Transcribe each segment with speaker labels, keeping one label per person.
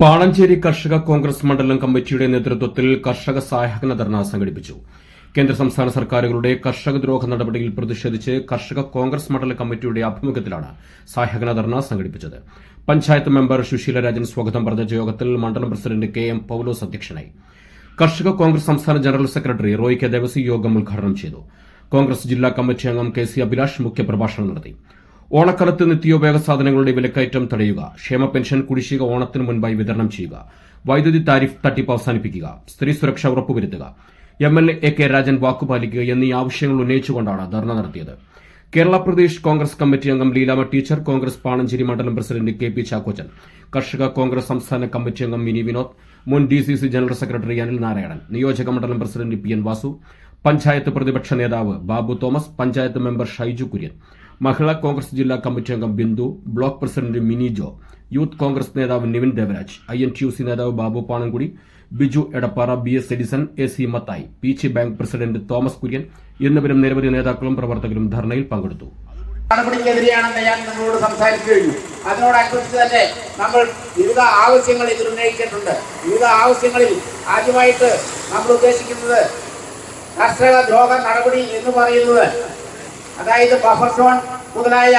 Speaker 1: പാണഞ്ചേരി കർഷക കോൺഗ്രസ് മണ്ഡലം കമ്മിറ്റിയുടെ നേതൃത്വത്തിൽ കർഷക സഹായക ധർണ സംഘടിപ്പിച്ചു. കേന്ദ്ര സംസ്ഥാന സർക്കാരുകളുടെ കർഷകദ്രോഹ നടപടിയിൽ പ്രതിഷേധിച്ച് കർഷക കോൺഗ്രസ് മണ്ഡലം കമ്മിറ്റിയുടെ ആഭിമുഖ്യത്തിലാണ് സഹായക ധർണ സംഘടിപ്പിച്ചത്. പഞ്ചായത്ത് മെമ്പർ സുശീല രാജൻ സ്വാഗതം പറഞ്ഞ യോഗത്തിൽ മണ്ഡലം പ്രസിഡന്റ് കെ.എം. പൌലോസ് അധ്യക്ഷനായി. കർഷക കോൺഗ്രസ് സംസ്ഥാന general secretary Roy K. Devasy യോഗം ഉദ്ഘാടനം ചെയ്തു. കോൺഗ്രസ് ജില്ലാ കമ്മിറ്റി അംഗം കെ.സി. അഭിലാഷ് മുഖ്യപ്രഭാഷണം നടത്തി. ഓണക്കാലത്ത് നിത്യോപയോഗ സാധനങ്ങളുടെ വിലക്കയറ്റം തടയുക, ക്ഷേമ പെൻഷൻ കുടിശ്ശിക ഓണത്തിന് മുൻപായി വിതരണം ചെയ്യുക, വൈദ്യുതി താരിഫ് തട്ടിപ്പ് അവസാനിപ്പിക്കുക, സ്ത്രീ സുരക്ഷ ഉറപ്പുവരുത്തുക, എം.എൽ.എ. എ.കെ. രാജൻ വാക്കുപാലിക്കുക എന്നീ ആവശ്യങ്ങൾ ഉന്നയിച്ചുകൊണ്ടാണ് ധർണ നടത്തിയത്. കേരള പ്രദേശ് കോൺഗ്രസ് കമ്മിറ്റി അംഗം ലീലാമ ടീച്ചർ, കോൺഗ്രസ് പാണഞ്ചേരി മണ്ഡലം പ്രസിഡന്റ് കെ.പി. ചാക്കോച്ചൻ, കർഷക കോൺഗ്രസ് സംസ്ഥാന കമ്മിറ്റി അംഗം മിനി വിനോദ്, മുൻ DCC general secretary Anil Narayanan, നിയോജക മണ്ഡലം പ്രസിഡന്റ് പി.എൻ. വാസു, പഞ്ചായത്ത് പ്രതിപക്ഷ നേതാവ് ബാബു തോമസ്, പഞ്ചായത്ത് മെമ്പർ ഷൈജു കുര്യൻ, മഹിളാ കോൺഗ്രസ് ജില്ലാ കമ്മിറ്റി അംഗം Bindu, block president Mini Jo, youth Congress നേതാവ് നിവിൻ ദേവരാജ്, INTUC നേതാവ് Babu Panankudi, Biju Edappara, BS Edison, AC Mathai, Peechi bank president Thomas Kurian എന്നിവരും നിരവധി നേതാക്കളും പ്രവർത്തകരും ധർണയിൽ പങ്കെടുത്തു.
Speaker 2: നടപടിക്കെതിരെയാണെന്ന് ഞാൻ നിങ്ങളോട് സംസാരിച്ചു കഴിഞ്ഞു. അതിനോടനുബന്ധിച്ച് തന്നെ നമ്മൾ വിവിധ ആവശ്യങ്ങൾ ഇതിൽ ഉന്നയിച്ചിട്ടുണ്ട്. വിവിധ ആവശ്യങ്ങളിൽ ആദ്യമായിട്ട് നമ്മൾ ഉദ്ദേശിക്കുന്നത് കർഷക ദ്രോഹ നടപടി എന്ന് പറയുന്നത്, അതായത് ബഫർ സോൺ മുതലായ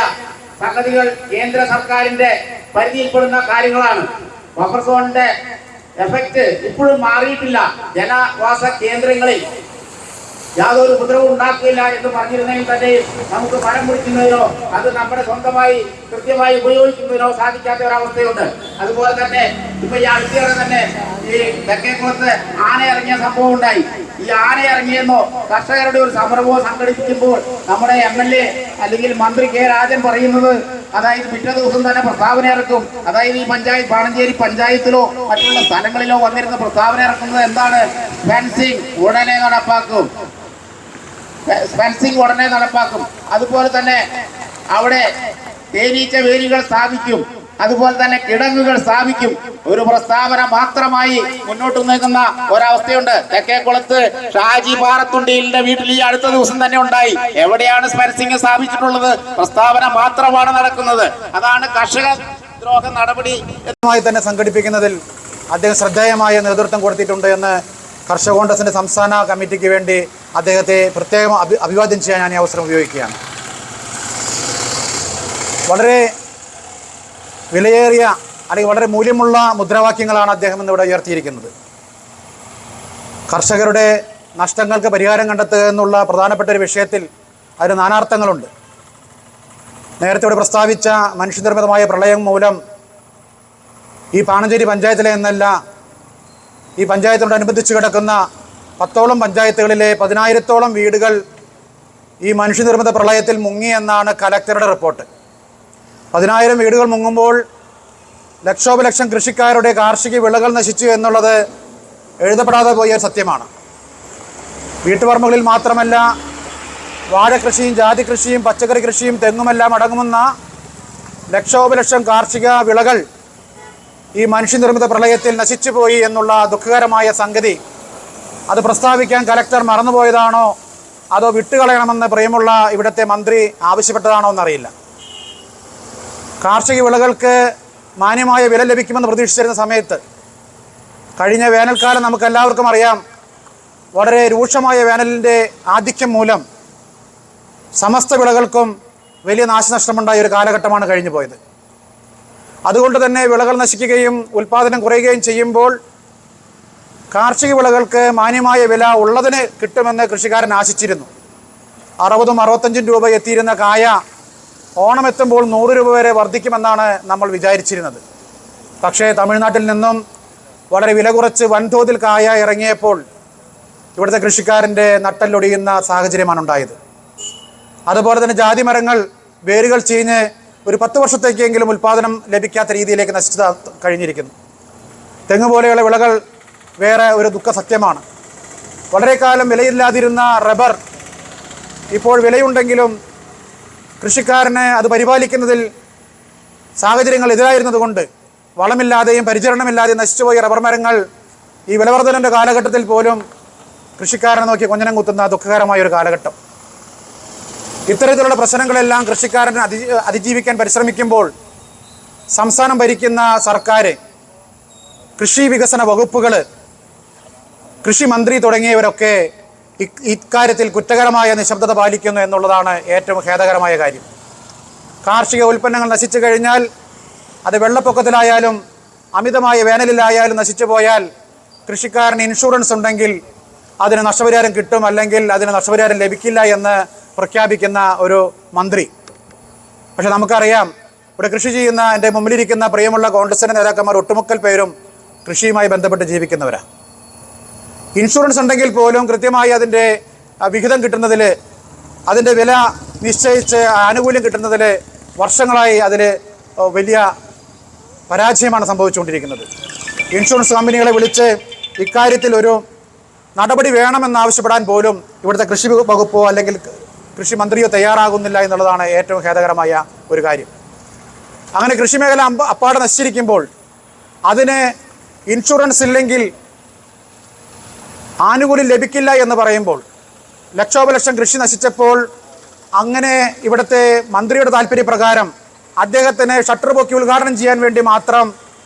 Speaker 2: സംഗതികൾ കേന്ദ്ര സർക്കാരിന്റെ പരിധിയിൽപ്പെടുന്ന കാര്യങ്ങളാണ്. ബഫർ സോണിന്റെ എഫക്ട് ഇപ്പോഴും മാറിയിട്ടില്ല. ജനവാസ കേന്ദ്രങ്ങളിൽ യാതൊരു ഉപദ്രവവും ഉണ്ടാക്കില്ല എന്ന് പറഞ്ഞിരുന്നെങ്കിൽ തന്നെ നമുക്ക് മരം മുറിക്കുന്നതിനോ അത് നമ്മുടെ സ്വന്തമായി കൃത്യമായി ഉപയോഗിക്കുന്നതിനോ സാധിക്കാത്ത ഒരവസ്ഥയുണ്ട്. അതുപോലെ തന്നെ ഇപ്പൊ ഈ അടുത്തിടെ തന്നെ ഈ തെക്കേക്കുളത്ത് ആന ഇറങ്ങിയ സംഭവം ഉണ്ടായി. ഈ ആന ഇറങ്ങിയെന്നോ കർഷകരുടെ ഒരു സമരമോ സംഘടിപ്പിക്കുമ്പോൾ നമ്മുടെ MLA അല്ലെങ്കിൽ മന്ത്രി കെ. രാജൻ പറയുന്നത്, അതായത് പിറ്റേ ദിവസം തന്നെ പ്രസ്താവന ഇറക്കും. അതായത് ഈ പഞ്ചായത്ത് പാണഞ്ചേരി പഞ്ചായത്തിലോ മറ്റുള്ള സ്ഥലങ്ങളിലോ വന്നിരുന്ന പ്രസ്താവന ഇറക്കുന്നത് എന്താണ്? ഫെൻസിംഗ് ഉടനെ നടപ്പാക്കും. ഫെൻസിംഗ് ഉടനെ നടപ്പാക്കും. അതുപോലെ തന്നെ അവിടെ തേനീച്ച വേലികൾ സ്ഥാപിക്കും. അതുപോലെ തന്നെ കിടങ്ങുകൾ സ്ഥാപിക്കും. ഒരു പ്രസ്താവന മാത്രമായി മുന്നോട്ട് നീങ്ങുന്ന ഒരവസ്ഥയുണ്ട്. തെക്കേക്കുളത്ത് ഷാജി പാറത്തുണ്ടിയുടെ വീട്ടിൽ ഈ അടുത്ത ദിവസം തന്നെ ഉണ്ടായി. എവിടെയാണ് ഫെൻസിംഗ് സ്ഥാപിച്ചിട്ടുള്ളത്? പ്രസ്താവന മാത്രമാണ് നടക്കുന്നത്. അതാണ് കർഷക ദ്രോഹ നടപടി
Speaker 3: തന്നെ സംഘടിപ്പിക്കുന്നതിൽ അദ്ദേഹം ശ്രദ്ധേയമായ നേതൃത്വം കൊടുത്തിട്ടുണ്ട് എന്ന് കർഷക കോൺഗ്രസിന്റെ സംസ്ഥാന കമ്മിറ്റിക്ക് വേണ്ടി അദ്ദേഹത്തെ പ്രത്യേകം അഭിവാദ്യം ചെയ്യാൻ ഞാൻ ഈ അവസരം ഉപയോഗിക്കുകയാണ്. വളരെ വിലയേറിയ അല്ലെങ്കിൽ വളരെ മൂല്യമുള്ള മുദ്രാവാക്യങ്ങളാണ് അദ്ദേഹം ഇന്നിവിടെ ഉയർത്തിയിരിക്കുന്നത്. കർഷകരുടെ നഷ്ടങ്ങൾക്ക് പരിഹാരം കണ്ടെത്തുക എന്നുള്ള പ്രധാനപ്പെട്ട ഒരു വിഷയത്തിൽ അതിന് നാനാർത്ഥങ്ങളുണ്ട്. നേരത്തെ ഇവിടെ പ്രസ്താവിച്ച മനുഷ്യനിർമ്മിതമായ പ്രളയം മൂലം ഈ പാണഞ്ചേരി പഞ്ചായത്തിലെ എന്നല്ല, ഈ പഞ്ചായത്തിനോടനുബന്ധിച്ച് കിടക്കുന്ന 10ഓളം പഞ്ചായത്തുകളിലെ 10,000-ഓളം വീടുകൾ ഈ മനുഷ്യനിർമ്മിത പ്രളയത്തിൽ മുങ്ങിയെന്നാണ് കലക്ടറുടെ റിപ്പോർട്ട്. 10,000 വീടുകൾ മുങ്ങുമ്പോൾ ലക്ഷോപലക്ഷം കൃഷിക്കാരുടെ കാർഷിക വിളകൾ നശിച്ചു എന്നുള്ളത് എഴുതപ്പെടാതെ പോയ സത്യമാണ്. വീട്ടുപറമ്പുകളിൽ മാത്രമല്ല, വാഴകൃഷിയും ജാതി കൃഷിയും പച്ചക്കറി കൃഷിയും തെങ്ങുമെല്ലാം അടങ്ങുന്ന ലക്ഷോപലക്ഷം കാർഷിക വിളകൾ ഈ മനുഷ്യനിർമ്മിത പ്രളയത്തിൽ നശിച്ചുപോയി എന്നുള്ള ദുഃഖകരമായ സംഗതി അത് പ്രസ്താവിക്കാൻ കലക്ടർ മറന്നുപോയതാണോ അതോ വിട്ടുകളയണമെന്ന് പ്രിയമുള്ള ഇവിടുത്തെ മന്ത്രി ആവശ്യപ്പെട്ടതാണോ എന്നറിയില്ല. കാർഷിക വിളകൾക്ക് മാന്യമായ വില ലഭിക്കുമെന്ന് പ്രതീക്ഷിച്ചിരുന്ന സമയത്ത് കഴിഞ്ഞ വേനൽക്കാലം നമുക്കെല്ലാവർക്കും അറിയാം, വളരെ രൂക്ഷമായ വേനലിൻ്റെ ആധിക്യം മൂലം സമസ്ത വിളകൾക്കും വലിയ നാശനഷ്ടമുണ്ടായ ഒരു കാലഘട്ടമാണ് കഴിഞ്ഞു പോയത്. അതുകൊണ്ട് തന്നെ വിളകൾ നശിക്കുകയും ഉൽപ്പാദനം കുറയുകയും ചെയ്യുമ്പോൾ കാർഷിക വിളകൾക്ക് മാന്യമായ വില ഉള്ളതിന് കിട്ടുമെന്ന് കൃഷിക്കാരൻ ആശിച്ചിരുന്നു. 60-65 രൂപ എത്തിയിരുന്ന കായ ഓണമെത്തുമ്പോൾ 100 രൂപ വരെ വർദ്ധിക്കുമെന്നാണ് നമ്മൾ വിചാരിച്ചിരുന്നത്. പക്ഷേ തമിഴ്നാട്ടിൽ നിന്നും വളരെ വില കുറച്ച് വൻതോതിൽ കായ ഇറങ്ങിയപ്പോൾ ഇവിടുത്തെ കൃഷിക്കാരൻ്റെ നട്ടല്ലൊടിയുന്ന സാഹചര്യമാണ് ഉണ്ടായത്. അതുപോലെ തന്നെ ജാതി മരങ്ങൾ വേരുകൾ ചീഞ്ഞ് ഒരു 10 വർഷത്തേക്കെങ്കിലും ഉൽപ്പാദനം ലഭിക്കാത്ത രീതിയിലേക്ക് നശിച്ചു കഴിഞ്ഞിരിക്കുന്നു. തെങ്ങ് പോലെയുള്ള വിളകൾ വേറെ ഒരു ദുഃഖ സത്യമാണ്. വളരെ കാലം വിലയില്ലാതിരുന്ന റബ്ബർ ഇപ്പോൾ വിലയുണ്ടെങ്കിലും കൃഷിക്കാരന് അത് പരിപാലിക്കുന്നതിൽ സാഹചര്യങ്ങൾ എതിരായിരുന്നതുകൊണ്ട് വളമില്ലാതെയും പരിചരണമില്ലാതെയും നശിച്ചുപോയ റബ്ബർ മരങ്ങൾ ഈ വിലവർദ്ധനൻ്റെ കാലഘട്ടത്തിൽ പോലും കൃഷിക്കാരനെ നോക്കി കൊഞ്ഞനം കുത്തുന്ന ദുഃഖകരമായ ഒരു കാലഘട്ടം. ഇത്തരത്തിലുള്ള പ്രശ്നങ്ങളെല്ലാം കൃഷിക്കാരൻ അതിജീവിക്കാൻ പരിശ്രമിക്കുമ്പോൾ സംസ്ഥാനം ഭരിക്കുന്ന സർക്കാർ കൃഷി വികസന വകുപ്പുകൾ, കൃഷി മന്ത്രി തുടങ്ങിയവരൊക്കെ ഇക്കാര്യത്തിൽ കുറ്റകരമായ നിശബ്ദത പാലിക്കുന്നു എന്നുള്ളതാണ് ഏറ്റവും ഖേദകരമായ കാര്യം. കാർഷിക ഉൽപ്പന്നങ്ങൾ നശിച്ചു കഴിഞ്ഞാൽ അത് വെള്ളപ്പൊക്കത്തിലായാലും അമിതമായ വേനലിലായാലും നശിച്ചു പോയാൽ കൃഷിക്കാരന് ഇൻഷുറൻസ് ഉണ്ടെങ്കിൽ അതിന് നഷ്ടപരിഹാരം കിട്ടും, അല്ലെങ്കിൽ അതിന് നഷ്ടപരിഹാരം ലഭിക്കില്ല എന്ന് പ്രഖ്യാപിക്കുന്ന ഒരു മന്ത്രി. പക്ഷെ നമുക്കറിയാം, ഇവിടെ കൃഷി ചെയ്യുന്ന എൻ്റെ മുമ്പിലിരിക്കുന്ന പ്രിയമുള്ള കോൺഗ്രസിൻ്റെ നേതാക്കന്മാർ ഒട്ടുമുക്കൽ പേരും കൃഷിയുമായി ബന്ധപ്പെട്ട് ജീവിക്കുന്നവരാണ്. ഇൻഷുറൻസ് ഉണ്ടെങ്കിൽ പോലും കൃത്യമായി അതിൻ്റെ വിഹിതം കിട്ടുന്നതിൽ, അതിൻ്റെ വില നിശ്ചയിച്ച് ആനുകൂല്യം കിട്ടുന്നതിൽ വർഷങ്ങളായി അതിൽ വലിയ പരാജയമാണ് സംഭവിച്ചുകൊണ്ടിരിക്കുന്നത്. ഇൻഷുറൻസ് കമ്പനികളെ വിളിച്ച് ഇക്കാര്യത്തിൽ ഒരു നടപടി വേണമെന്നാവശ്യപ്പെടാൻ പോലും ഇവിടുത്തെ കൃഷി വകുപ്പോ അല്ലെങ്കിൽ കൃഷി മന്ത്രിയോ തയ്യാറാകുന്നില്ല എന്നുള്ളതാണ് ഏറ്റവും ഖേദകരമായ ഒരു കാര്യം. അങ്ങനെ കൃഷിമേഖല അപ്പാടെ നശിച്ചിരിക്കുമ്പോൾ അതിന് ഇൻഷുറൻസ് ഇല്ലെങ്കിൽ ആനുകൂല്യം ലഭിക്കില്ല എന്ന് പറയുമ്പോൾ, ലക്ഷോപലക്ഷം കൃഷി നശിച്ചപ്പോൾ അങ്ങനെ ഇവിടുത്തെ മന്ത്രിയുടെ താല്പര്യപ്രകാരം അദ്ദേഹത്തിന് ഷട്ടർ പൊക്കി ഉദ്ഘാടനം ചെയ്യാൻ വേണ്ടി മാത്രം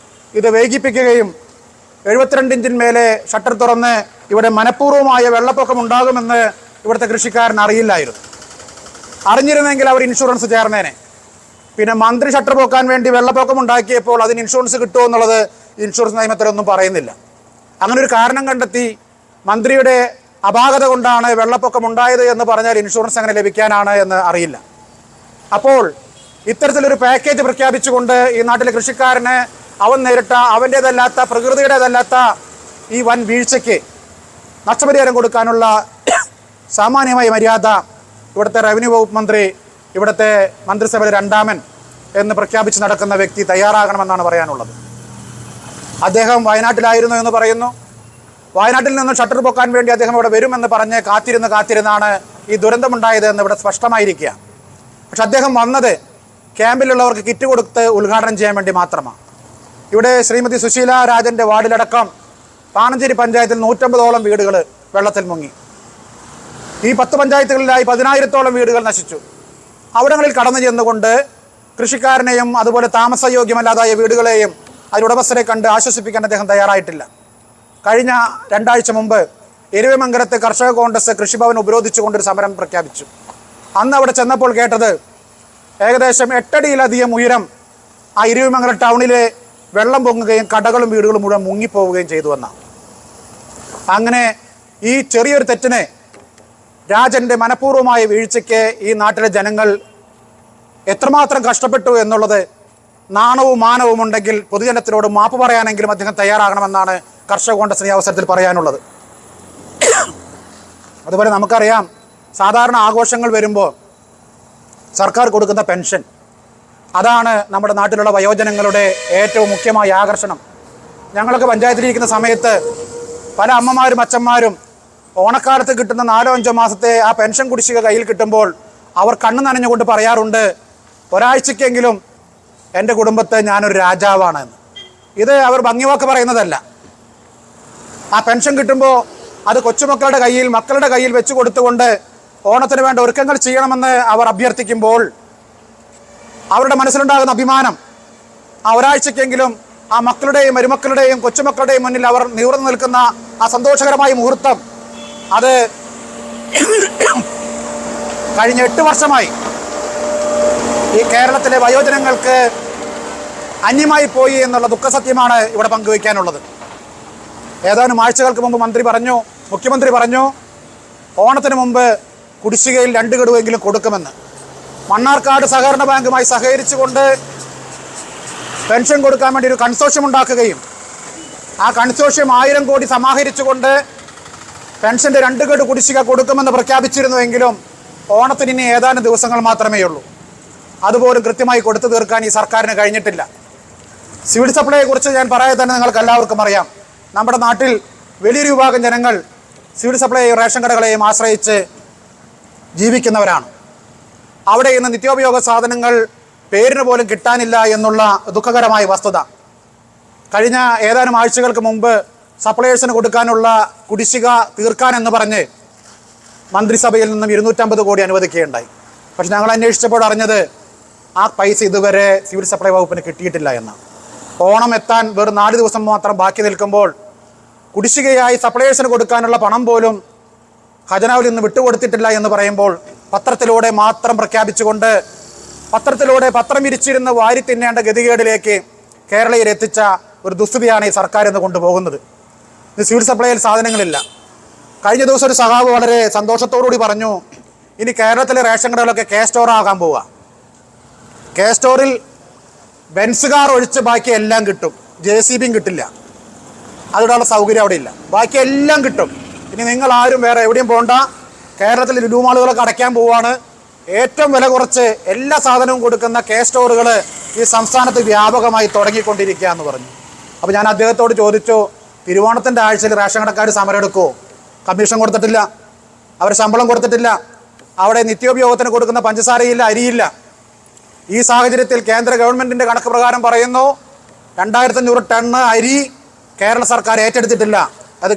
Speaker 3: ഇത് വൈകിപ്പിക്കുകയും 72 ഇഞ്ചിന് മേലെ ഷട്ടർ തുറന്ന് ഇവിടെ മനഃപൂർവ്വമായ വെള്ളപ്പൊക്കം ഉണ്ടാകുമെന്ന് ഇവിടുത്തെ കൃഷിക്കാരൻ അറിയില്ലായിരുന്നു. അറിഞ്ഞിരുന്നെങ്കിൽ അവർ ഇൻഷുറൻസ് ചേർന്നേനെ. പിന്നെ മന്ത്രി ഷട്ടർ പോക്കാൻ വേണ്ടി വെള്ളപ്പൊക്കം ഉണ്ടാക്കിയപ്പോൾ അതിന് ഇൻഷുറൻസ് കിട്ടുമോ എന്നുള്ളത് ഇൻഷുറൻസ് നിയമത്തിലൊന്നും പറയുന്നില്ല. അങ്ങനെ ഒരു കാരണം കണ്ടെത്തി മന്ത്രിയുടെ അപാകത കൊണ്ടാണ് വെള്ളപ്പൊക്കം ഉണ്ടായത് എന്ന് പറഞ്ഞാൽ ഇൻഷുറൻസ് എങ്ങനെ ലഭിക്കാനാണ് എന്ന് അറിയില്ല. അപ്പോൾ ഇത്തരത്തിലൊരു പാക്കേജ് പ്രഖ്യാപിച്ചുകൊണ്ട് ഈ നാട്ടിലെ കൃഷിക്കാരന് അവൻ നേരിട്ട അവൻ്റേതല്ലാത്ത, പ്രകൃതിയുടേതല്ലാത്ത ഈ വൻ വീഴ്ചയ്ക്ക് നഷ്ടപരിഹാരം കൊടുക്കാനുള്ള സാമാന്യമായ മര്യാദ ഇവിടുത്തെ റവന്യൂ വകുപ്പ് മന്ത്രി, ഇവിടുത്തെ മന്ത്രിസഭയിലെ രണ്ടാമൻ എന്ന് പ്രഖ്യാപിച്ച് നടക്കുന്ന വ്യക്തി തയ്യാറാകണമെന്നാണ് പറയാനുള്ളത്. അദ്ദേഹം വയനാട്ടിലായിരുന്നു എന്ന് പറയുന്നു. വയനാട്ടിൽ നിന്ന് ഷട്ടർ പൊക്കാൻ വേണ്ടി അദ്ദേഹം ഇവിടെ വരുമെന്ന് പറഞ്ഞ് കാത്തിരുന്നാണ് ഈ ദുരന്തമുണ്ടായത് എന്ന് ഇവിടെ സ്പഷ്ടമായിരിക്കുക. പക്ഷെ അദ്ദേഹം വന്നത് ക്യാമ്പിലുള്ളവർക്ക് കിറ്റ് കൊടുത്ത് ഉദ്ഘാടനം ചെയ്യാൻ വേണ്ടി മാത്രമാണ്. ഇവിടെ ശ്രീമതി സുശീല രാജൻ്റെ വാർഡിലടക്കം പാണഞ്ചേരി പഞ്ചായത്തിൽ 150ഓളം വീടുകൾ വെള്ളത്തിൽ മുങ്ങി. ഈ 10 പഞ്ചായത്തുകളിലായി 10,000-ഓളം വീടുകൾ നശിച്ചു. അവിടങ്ങളിൽ കടന്നു ചെന്നുകൊണ്ട് കൃഷിക്കാരനെയും അതുപോലെ താമസയോഗ്യമല്ലാതായ വീടുകളെയും അതിലുടമസ്ഥരെ കണ്ട് ആശ്വസിപ്പിക്കാൻ അദ്ദേഹം തയ്യാറായിട്ടില്ല. കഴിഞ്ഞ 2 ആഴ്ച മുമ്പ് എരുവമംഗലത്തെ കർഷക കോൺഗ്രസ് കൃഷിഭവൻ ഉപരോധിച്ചുകൊണ്ടൊരു സമരം പ്രഖ്യാപിച്ചു. അന്ന് അവിടെ ചെന്നപ്പോൾ കേട്ടത് ഏകദേശം 8 അടിയിലധികം ഉയരം ആ എരുവമംഗലം ടൗണിലെ വെള്ളം പൊങ്ങുകയും കടകളും വീടുകളും മുഴുവൻ മുങ്ങിപ്പോവുകയും ചെയ്തു എന്നാണ്. അങ്ങനെ ഈ ചെറിയൊരു തെറ്റിനെ, രാജൻ്റെ മനഃപൂർവ്വമായ വീഴ്ചയ്ക്ക് ഈ നാട്ടിലെ ജനങ്ങൾ എത്രമാത്രം കഷ്ടപ്പെട്ടു എന്നുള്ളത് നാണവും മാനവും ഉണ്ടെങ്കിൽ പൊതുജനത്തിനോട് മാപ്പ് പറയാനെങ്കിലും അദ്ദേഹം തയ്യാറാകണമെന്നാണ് കർഷക കോൺഗ്രസിന് ഈ അവസരത്തിൽ പറയാനുള്ളത്. അതുപോലെ നമുക്കറിയാം, സാധാരണ ആഘോഷങ്ങൾ വരുമ്പോൾ സർക്കാർ കൊടുക്കുന്ന പെൻഷൻ, അതാണ് നമ്മുടെ നാട്ടിലുള്ള വയോജനങ്ങളുടെ ഏറ്റവും മുഖ്യമായ ആകർഷണം. ഞങ്ങളൊക്കെ പഞ്ചായത്തിലിരിക്കുന്ന സമയത്ത് പല അമ്മമാരും അച്ഛന്മാരും ഓണക്കാലത്ത് കിട്ടുന്ന 4-5 മാസത്തെ ആ പെൻഷൻ കുടിശ്ശിക കയ്യിൽ കിട്ടുമ്പോൾ അവർ കണ്ണു നനഞ്ഞുകൊണ്ട് പറയാറുണ്ട്, ഒരാഴ്ചക്കെങ്കിലും എൻ്റെ കുടുംബത്തെ ഞാനൊരു രാജാവാണ് എന്ന്. ഇത് അവർ ഭംഗിവാക്ക് പറയുന്നതല്ല. ആ പെൻഷൻ കിട്ടുമ്പോൾ അത് കൊച്ചുമക്കളുടെ കയ്യിൽ, മക്കളുടെ കയ്യിൽ വെച്ച് കൊടുത്തുകൊണ്ട് ഓണത്തിന് വേണ്ട ഒരുക്കങ്ങൾ ചെയ്യണമെന്ന് അവർ അഭ്യർത്ഥിക്കുമ്പോൾ അവരുടെ മനസ്സിലുണ്ടാകുന്ന അഭിമാനം, ആ ഒരാഴ്ചക്കെങ്കിലും ആ മക്കളുടെയും മരുമക്കളുടെയും കൊച്ചുമക്കളുടെയും മുന്നിൽ അവർ നിവർന്നു നിൽക്കുന്ന ആ സന്തോഷകരമായ മുഹൂർത്തം, അത് കഴിഞ്ഞ 8 വർഷമായി ഈ കേരളത്തിലെ വയോജനങ്ങൾക്ക് അന്യമായി പോയി എന്നുള്ള ദുഃഖസത്യമാണ് ഇവിടെ പങ്കുവയ്ക്കാനുള്ളത്. ഏതാനും ആഴ്ചകൾക്ക് മുമ്പ് മുഖ്യമന്ത്രി പറഞ്ഞു ഓണത്തിന് മുമ്പ് കുടിശ്ശികയിൽ 2 ഗഡുവെങ്കിലും കൊടുക്കുമെന്ന്. മണ്ണാർക്കാട് സഹകരണ ബാങ്കുമായി സഹകരിച്ചുകൊണ്ട് പെൻഷൻ കൊടുക്കാൻ വേണ്ടി ഒരു കൺസോഷ്യം ഉണ്ടാക്കുകയും ആ കൺസോഷ്യം 1000 കോടി സമാഹരിച്ചുകൊണ്ട് പെൻഷൻ്റെ 2 ഗഡു കുടിശ്ശിക കൊടുക്കുമെന്ന് പ്രഖ്യാപിച്ചിരുന്നുവെങ്കിലും ഓണത്തിന് ഇനി ഏതാനും ദിവസങ്ങൾ മാത്രമേ ഉള്ളൂ. അതുപോലും കൃത്യമായി കൊടുത്തു തീർക്കാൻ ഈ സർക്കാരിന് കഴിഞ്ഞിട്ടില്ല. സിവിൽ സപ്ലൈയെക്കുറിച്ച് ഞാൻ പറയാതെ തന്നെ നിങ്ങൾക്ക് എല്ലാവർക്കും അറിയാം. നമ്മുടെ നാട്ടിൽ വലിയൊരു വിഭാഗം ജനങ്ങൾ സിവിൽ സപ്ലൈയെയും റേഷൻ കടകളെയും ആശ്രയിച്ച് ജീവിക്കുന്നവരാണ്. അവിടെ ഇന്ന് നിത്യോപയോഗ സാധനങ്ങൾ പേരിന് പോലും കിട്ടാനില്ല എന്നുള്ള ദുഃഖകരമായ വസ്തുത. കഴിഞ്ഞ ഏതാനും ആഴ്ചകൾക്ക് മുമ്പ് സപ്ലയേഴ്സിന് കൊടുക്കാനുള്ള കുടിശ്ശിക തീർക്കാനെന്ന് പറഞ്ഞ് മന്ത്രിസഭയിൽ നിന്നും 250 കോടി അനുവദിക്കുകയുണ്ടായി. പക്ഷെ ഞങ്ങൾ അന്വേഷിച്ചപ്പോൾ അറിഞ്ഞത് ആ പൈസ ഇതുവരെ സിവിൽ സപ്ലൈ വകുപ്പിന് കിട്ടിയിട്ടില്ല എന്നാണ്. ഓണം എത്താൻ വെറും 4 ദിവസം മാത്രം ബാക്കി നിൽക്കുമ്പോൾ കുടിശ്ശികയായി സപ്ലൈയേഴ്സിന് കൊടുക്കാനുള്ള പണം പോലും ഖജനാവിൽ നിന്ന് വിട്ടുകൊടുത്തിട്ടില്ല എന്ന് പറയുമ്പോൾ പത്രത്തിലൂടെ മാത്രം പ്രഖ്യാപിച്ചുകൊണ്ട് പത്രം വിരിച്ചിരുന്ന് വാരി തിന്നേണ്ട ഗതികേടിലേക്ക് കേരളീയർ എത്തിച്ച ഒരു ദുസ്ഥിതിയാണ് ഈ സർക്കാർ ഇന്ന് കൊണ്ടുപോകുന്നത്. ഇത് സിവിൽ സപ്ലൈയിൽ സാധനങ്ങളില്ല. കഴിഞ്ഞ ദിവസം ഒരു സഖാവ് വളരെ സന്തോഷത്തോടുകൂടി പറഞ്ഞു, ഇനി കേരളത്തിലെ റേഷൻ കടകളൊക്കെ കെ സ്റ്റോർ ആകാൻ പോവുക. കെ സ്റ്റോറിൽ ബെൻസ് കാർ ഒഴിച്ച് ബാക്കി എല്ലാം കിട്ടും, JCBയും കിട്ടില്ല. അതിനുള്ള സൗകര്യം അവിടെ ഇല്ല. ബാക്കി എല്ലാം കിട്ടും. ഇനി നിങ്ങൾ ആരും വേറെ എവിടെയും പോകണ്ട, കേരളത്തിൽ ലുലു മാളുകളൊക്കെ അടയ്ക്കാൻ പോവുകയാണ്. ഏറ്റവും വില കുറച്ച് എല്ലാ സാധനവും കൊടുക്കുന്ന കെ സ്റ്റോറുകൾ ഈ സംസ്ഥാനത്ത് വ്യാപകമായി തുടങ്ങിക്കൊണ്ടിരിക്കുക എന്ന് പറഞ്ഞു. അപ്പോൾ ഞാൻ അദ്ദേഹത്തോട് ചോദിച്ചു, തിരുവോണത്തിൻ്റെ ആഴ്ചയിൽ റേഷൻ കടക്കാർ സമരം എടുക്കുമോ? കമ്മീഷൻ കൊടുത്തിട്ടില്ല, അവർ ശമ്പളം കൊടുത്തിട്ടില്ല, അവിടെ നിത്യോപയോഗത്തിന് കൊടുക്കുന്ന പഞ്ചസാരയില്ല, അരിയില്ല. ഈ സാഹചര്യത്തിൽ കേന്ദ്ര ഗവൺമെൻറ്റിൻ്റെ കണക്ക് പ്രകാരം പറയുന്നു 2500 ടണ്ണ് അരി കേരള സർക്കാർ ഏറ്റെടുത്തിട്ടില്ല. അത്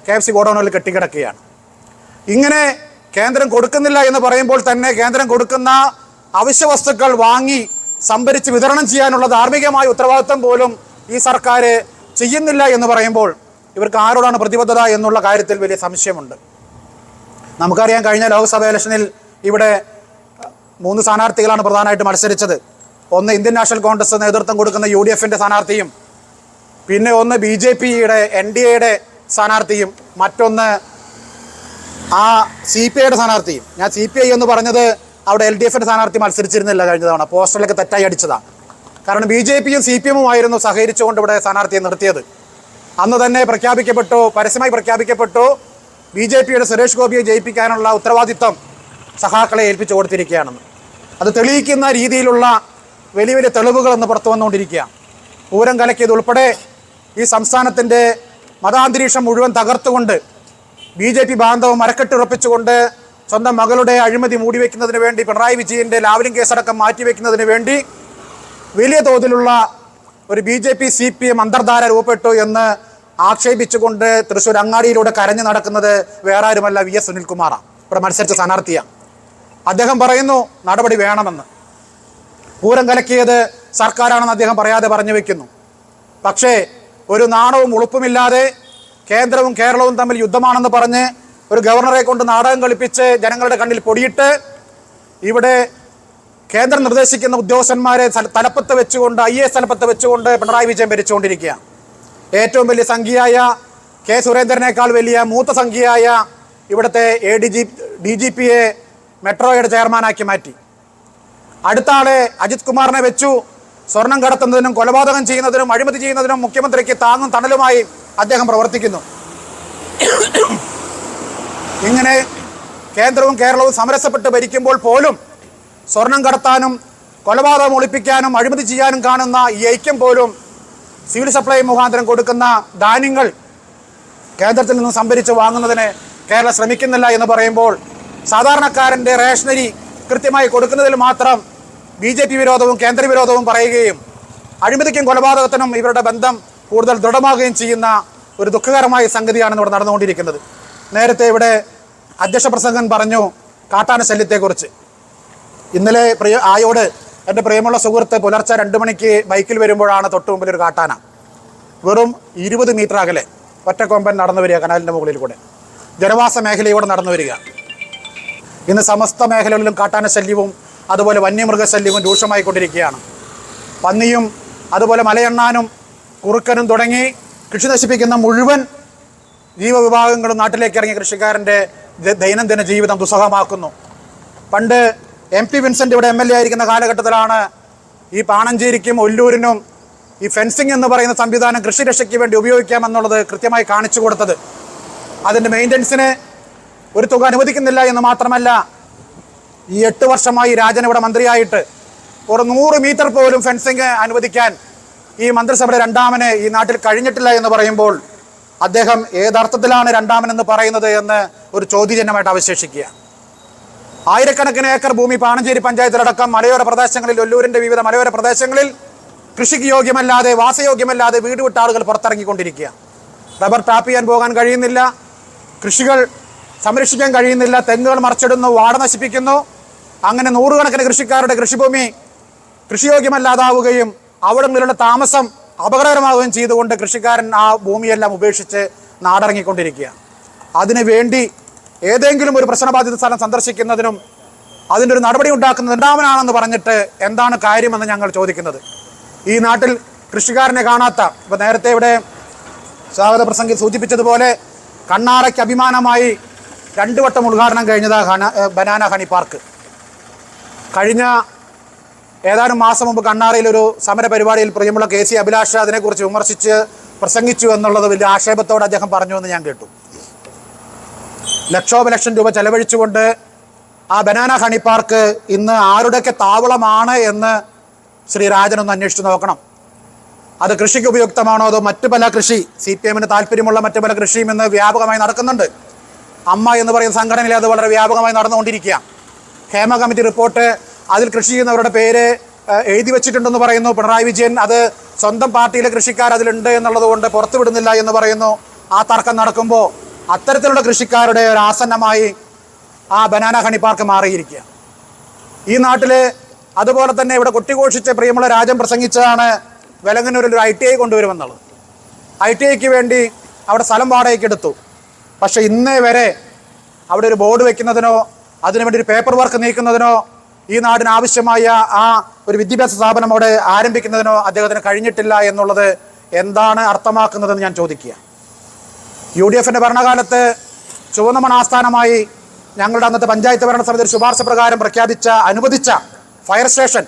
Speaker 3: KFC ഗോഡൗണുകളിൽ കെട്ടിക്കിടക്കുകയാണ്. ഇങ്ങനെ കേന്ദ്രം കൊടുക്കുന്നില്ല എന്ന് പറയുമ്പോൾ തന്നെ കേന്ദ്രം കൊടുക്കുന്ന അവശ്യ വസ്തുക്കൾ വാങ്ങി സംഭരിച്ച് വിതരണം ചെയ്യാനുള്ള ധാർമ്മികമായ ഉത്തരവാദിത്വം പോലും ഈ സർക്കാർ ചെയ്യുന്നില്ല എന്ന് പറയുമ്പോൾ ഇവർക്ക് ആരോടാണ് പ്രതിബദ്ധത എന്നുള്ള കാര്യത്തിൽ വലിയ സംശയമുണ്ട്. നമുക്കറിയാം, കഴിഞ്ഞ ലോക്സഭാ ഇലക്ഷനിൽ ഇവിടെ 3 സ്ഥാനാർത്ഥികളാണ് പ്രധാനമായിട്ട് മത്സരിച്ചത്. ഒന്ന് ഇന്ത്യൻ നാഷണൽ കോൺഗ്രസ് നേതൃത്വം കൊടുക്കുന്ന UDFൻ്റെ സ്ഥാനാർത്ഥിയും, പിന്നെ ഒന്ന് BJPയുടെ NDAയുടെ സ്ഥാനാർത്ഥിയും, മറ്റൊന്ന് CPIയുടെ സ്ഥാനാർത്ഥിയും. ഞാൻ CPI എന്ന് പറഞ്ഞത് അവിടെ LDFൻ്റെ സ്ഥാനാർത്ഥി മത്സരിച്ചിരുന്നില്ല കഴിഞ്ഞ തവണ, പോസ്റ്ററിലൊക്കെ തെറ്റായി അടിച്ചതാണ്. കാരണം BJPയും CPIഎമ്മും ആയിരുന്നു സഹകരിച്ചുകൊണ്ട് ഇവിടെ സ്ഥാനാർത്ഥിയെ നിർത്തിയത്. അന്ന് തന്നെ പരസ്യമായി പ്രഖ്യാപിക്കപ്പെട്ടു BJPയുടെ സുരേഷ് ഗോപിയെ ജയിപ്പിക്കാനുള്ള ഉത്തരവാദിത്വം സഖാക്കളെ ഏൽപ്പിച്ചു കൊടുത്തിരിക്കുകയാണെന്ന്. അത് തെളിയിക്കുന്ന രീതിയിലുള്ള വലിയ വലിയ തെളിവുകൾ ഇന്ന് പുറത്തു വന്നുകൊണ്ടിരിക്കുക. പൂരം കലക്കിയതുൾപ്പെടെ ഈ സംസ്ഥാനത്തിൻ്റെ മതാന്തരീക്ഷം മുഴുവൻ തകർത്തുകൊണ്ട് BJP ബാന്ധവം മരക്കെട്ടുറപ്പിച്ചുകൊണ്ട് സ്വന്തം മകളുടെ അഴിമതി മൂടിവെക്കുന്നതിന് വേണ്ടി, പിണറായി വിജയൻ്റെ ലാവലിംഗ് കേസടക്കം മാറ്റിവെക്കുന്നതിന് വേണ്ടി വലിയ തോതിലുള്ള ഒരു BJP CPM അന്തർധാര രൂപപ്പെട്ടു എന്ന് ആക്ഷേപിച്ചുകൊണ്ട് തൃശ്ശൂർ അങ്ങാടിയിലൂടെ കരഞ്ഞു നടക്കുന്നത് വേറെ ആരുമല്ല, VS സുനിൽകുമാറാണ്. ഇവിടെ മത്സരിച്ച സ്ഥാനാർത്ഥിയാണ്. അദ്ദേഹം പറയുന്നു നടപടി വേണമെന്ന്. പൂരം കലക്കിയത് സർക്കാരാണെന്ന് അദ്ദേഹം പറയാതെ പറഞ്ഞു വയ്ക്കുന്നു. പക്ഷേ ഒരു നാണവും ഉളുപ്പുമില്ലാതെ കേന്ദ്രവും കേരളവും തമ്മിൽ യുദ്ധമാണെന്ന് പറഞ്ഞ് ഒരു ഗവർണറെ കൊണ്ട് നാടകം കളിപ്പിച്ച് ജനങ്ങളുടെ കണ്ണിൽ പൊടിയിട്ട് ഇവിടെ കേന്ദ്രം നിർദ്ദേശിക്കുന്ന ഉദ്യോഗസ്ഥന്മാരെ തലപ്പത്ത് വെച്ചുകൊണ്ട്, IAS തലപ്പത്ത് വെച്ചുകൊണ്ട് പിണറായി വിജയൻ ഭരിച്ചുകൊണ്ടിരിക്കുക. ഏറ്റവും വലിയ സംഖ്യയായ K സുരേന്ദ്രനേക്കാൾ വലിയ മൂത്ത സംഖ്യയായ ഇവിടുത്തെ DGPയെ മെട്രോയുടെ ചെയർമാനാക്കി മാറ്റി. അടുത്ത ആളെ അജിത് കുമാറിനെ വെച്ചു. സ്വർണം കടത്തുന്നതിനും കൊലപാതകം ചെയ്യുന്നതിനും അഴിമതി ചെയ്യുന്നതിനും മുഖ്യമന്ത്രിക്ക് താങ്ങും തണലുമായി അദ്ദേഹം പ്രവർത്തിക്കുന്നു. ഇങ്ങനെ കേന്ദ്രവും കേരളവും സമരസപ്പെട്ട് ഭരിക്കുമ്പോൾ പോലും സ്വർണം കടത്താനും കൊലപാതകം ഒളിപ്പിക്കാനും അഴിമതി ചെയ്യാനും കാണുന്ന ഈ ഐക്യം പോലും സിവിൽ സപ്ലൈ മുഖാന്തരം കൊടുക്കുന്ന ധാന്യങ്ങൾ കേന്ദ്രത്തിൽ നിന്ന് സംഭരിച്ച് വാങ്ങുന്നതിന് കേരളം ശ്രമിക്കുന്നില്ല എന്ന് പറയുമ്പോൾ സാധാരണക്കാരൻ്റെ റേഷനറി കൃത്യമായി കൊടുക്കുന്നതിൽ മാത്രം BJP വിരോധവും കേന്ദ്ര വിരോധവും പറയുകയും അഴിമതിക്കും കൊലപാതകത്തിനും ഇവരുടെ ബന്ധം കൂടുതൽ ദൃഢമാകുകയും ചെയ്യുന്ന ഒരു ദുഃഖകരമായ സംഗതിയാണ് ഇവിടെ നടന്നുകൊണ്ടിരിക്കുന്നത്. നേരത്തെ ഇവിടെ അധ്യക്ഷ പ്രസംഗൻ പറഞ്ഞു കാട്ടാന ശല്യത്തെക്കുറിച്ച്. ഇന്നലെ ആയോട് എൻ്റെ പ്രിയമുള്ള സുഹൃത്ത് പുലർച്ചെ 2 മണിക്ക് ബൈക്കിൽ വരുമ്പോഴാണ് തൊട്ട് മുമ്പിൽ ഒരു കാട്ടാന വെറും 20 മീറ്റർ അകലെ ഒറ്റക്കൊമ്പൻ നടന്നു വരിക, കനാലിൻ്റെ മുകളിൽ കൂടെ ജനവാസ മേഖലയിലൂടെ നടന്നു വരിക. ഇന്ന് സമസ്ത മേഖലകളിലും കാട്ടാന ശല്യവും അതുപോലെ വന്യമൃഗശല്യവും രൂക്ഷമായിക്കൊണ്ടിരിക്കുകയാണ്. പന്നിയും അതുപോലെ മലയെണ്ണാനും കുറുക്കനും തുടങ്ങി കൃഷി നശിപ്പിക്കുന്ന മുഴുവൻ ജീവവിഭാഗങ്ങളും നാട്ടിലേക്ക് ഇറങ്ങിയ കൃഷിക്കാരൻ്റെ ദൈനംദിന ജീവിതം ദുസ്സഹമാക്കുന്നു. പണ്ട് MP വിൻസെൻ്റ് ഇവിടെ MLA ആയിരിക്കുന്ന കാലഘട്ടത്തിലാണ് ഈ പാണഞ്ചേരിക്കും ഒല്ലൂരിനും ഈ ഫെൻസിങ് എന്ന് പറയുന്ന സംവിധാനം കൃഷി രക്ഷയ്ക്ക് വേണ്ടി ഉപയോഗിക്കാമെന്നുള്ളത് കൃത്യമായി കാണിച്ചു കൊടുത്തത്. അതിൻ്റെ മെയിൻ്റനൻസിന് ഒരു തുക അനുവദിക്കുന്നില്ല എന്ന് മാത്രമല്ല, ഈ 8 വർഷമായി രാജൻ ഇവിടെ മന്ത്രിയായിട്ട് ഒരു 100 മീറ്റർ പോലും ഫെൻസിങ് അനുവദിക്കാൻ ഈ മന്ത്രിസഭയുടെ രണ്ടാമന് ഈ നാട്ടിൽ കഴിഞ്ഞിട്ടില്ല എന്ന് പറയുമ്പോൾ അദ്ദേഹം ഏതർത്ഥത്തിലാണ് രണ്ടാമനെന്ന് പറയുന്നത് എന്ന് ഒരു ചോദ്യചിഹ്നമായിട്ട് അവശേഷിക്കുക. ആയിരക്കണക്കിന് ഏക്കർ ഭൂമി പാണഞ്ചേരി പഞ്ചായത്തിലടക്കം മലയോര പ്രദേശങ്ങളിൽ, ഒല്ലൂരിൻ്റെ വിവിധ മലയോര പ്രദേശങ്ങളിൽ കൃഷിക്ക് യോഗ്യമല്ലാതെ, വാസയോഗ്യമല്ലാതെ വീട് വിട്ട ആളുകൾ പുറത്തിറങ്ങിക്കൊണ്ടിരിക്കുക. റബ്ബർ ടാപ്പ് ചെയ്യാൻ പോകാൻ കഴിയുന്നില്ല, കൃഷികൾ സംരക്ഷിക്കാൻ കഴിയുന്നില്ല, തെങ്ങുകൾ മറിച്ചിടുന്നു, വാട നശിപ്പിക്കുന്നു. അങ്ങനെ 100 കണക്കിന് കൃഷിക്കാരുടെ കൃഷിഭൂമി കൃഷിയോഗ്യമല്ലാതാവുകയും അവിടെ നിന്നുള്ള താമസം അപകടകരമാവുകയും ചെയ്തുകൊണ്ട് കൃഷിക്കാരൻ ആ ഭൂമിയെല്ലാം ഉപേക്ഷിച്ച് നാടിറങ്ങിക്കൊണ്ടിരിക്കുകയാണ്. അതിനു വേണ്ടി ഏതെങ്കിലും ഒരു പ്രശ്നബാധിത സ്ഥലം സന്ദർശിക്കുന്നതിനും അതിൻ്റെ ഒരു നടപടി ഉണ്ടാക്കുന്നത് രണ്ടാമനാണെന്ന് പറഞ്ഞിട്ട് എന്താണ് കാര്യമെന്ന് ഞങ്ങൾ ചോദിക്കുന്നത്. ഈ നാട്ടിൽ കൃഷിക്കാരനെ കാണാത്ത, ഇപ്പോൾ നേരത്തെ ഇവിടെ സ്വാഗത പ്രസംഗി സൂചിപ്പിച്ചതുപോലെ കണ്ണാറയ്ക്ക് അഭിമാനമായി 2 വട്ടം ഉദ്ഘാടനം കഴിഞ്ഞത് ബനാന ഹണി പാർക്ക്. കഴിഞ്ഞ ഏതാനും മാസം മുമ്പ് കണ്ണാറയിലൊരു സമര പരിപാടിയിൽ പ്രിയമുള്ള KC അഭിലാഷ് അതിനെക്കുറിച്ച് വിമർശിച്ച് പ്രസംഗിച്ചു എന്നുള്ളത് വലിയ ആക്ഷേപത്തോടെ അദ്ദേഹം പറഞ്ഞു എന്ന് ഞാൻ കേട്ടു. ലക്ഷോപലക്ഷം രൂപ ചെലവഴിച്ചുകൊണ്ട് ആ ബനാന ഹണി പാർക്ക് ഇന്ന് ആരുടെയൊക്കെ താവളമാണ് എന്ന് ശ്രീ രാജനൊന്ന് അന്വേഷിച്ച് നോക്കണം. അത് കൃഷിക്ക് ഉപയുക്തമാണോ അതോ മറ്റു പല കൃഷി, CPM-ന് താല്പര്യമുള്ള മറ്റു പല കൃഷിയും ഇന്ന് വ്യാപകമായി നടക്കുന്നുണ്ട്. അമ്മ എന്ന് പറയുന്ന സംഘടനയിൽ അത് വളരെ വ്യാപകമായി നടന്നുകൊണ്ടിരിക്കുക. ഹേമ കമ്മിറ്റി റിപ്പോർട്ട് അതിൽ കൃഷി ചെയ്യുന്നവരുടെ പേര് എഴുതി വെച്ചിട്ടുണ്ടെന്ന് പറയുന്നു. പിണറായി വിജയൻ അത് സ്വന്തം പാർട്ടിയിലെ കൃഷിക്കാർ അതിലുണ്ട് എന്നുള്ളത് കൊണ്ട് പുറത്തുവിടുന്നില്ല എന്ന് പറയുന്നു. ആ തർക്കം നടക്കുമ്പോൾ അത്തരത്തിലുള്ള കൃഷിക്കാരുടെ ഒരു ആസന്നമായി ആ ബനാന ഹണി പാർക്ക് മാറിയിരിക്കുക. ഈ നാട്ടിൽ അതുപോലെ തന്നെ ഇവിടെ കൊട്ടിഘോഷിച്ച് പ്രിയമുള്ള രാജൻ പ്രസംഗിച്ചതാണ് വെലങ്ങന്നൂരിൽ ഒരു ITI കൊണ്ടുവരുമെന്നുള്ളത്. ITIക്ക് വേണ്ടി അവിടെ സ്ഥലം വാടകയ്ക്ക് എടുത്തു. പക്ഷേ ഇന്നേ വരെ അവിടെ ഒരു ബോർഡ് വയ്ക്കുന്നതിനോ അതിനുവേണ്ടി ഒരു പേപ്പർ വർക്ക് നീക്കുന്നതിനോ ഈ നാടിന് ആവശ്യമായ ആ ഒരു വിദ്യാഭ്യാസ സ്ഥാപനം അവിടെ ആരംഭിക്കുന്നതിനോ അദ്ദേഹത്തിന് കഴിഞ്ഞിട്ടില്ല എന്നുള്ളത് എന്താണ് അർത്ഥമാക്കുന്നതെന്ന് ഞാൻ ചോദിക്കുക. UDF-ൻ്റെ ഭരണകാലത്ത് ചുവന്നമൺ ആസ്ഥാനമായി ഞങ്ങളുടെ അന്നത്തെ പഞ്ചായത്ത് ഭരണ സമിതി ശുപാർശ പ്രകാരം അനുവദിച്ച ഫയർ സ്റ്റേഷൻ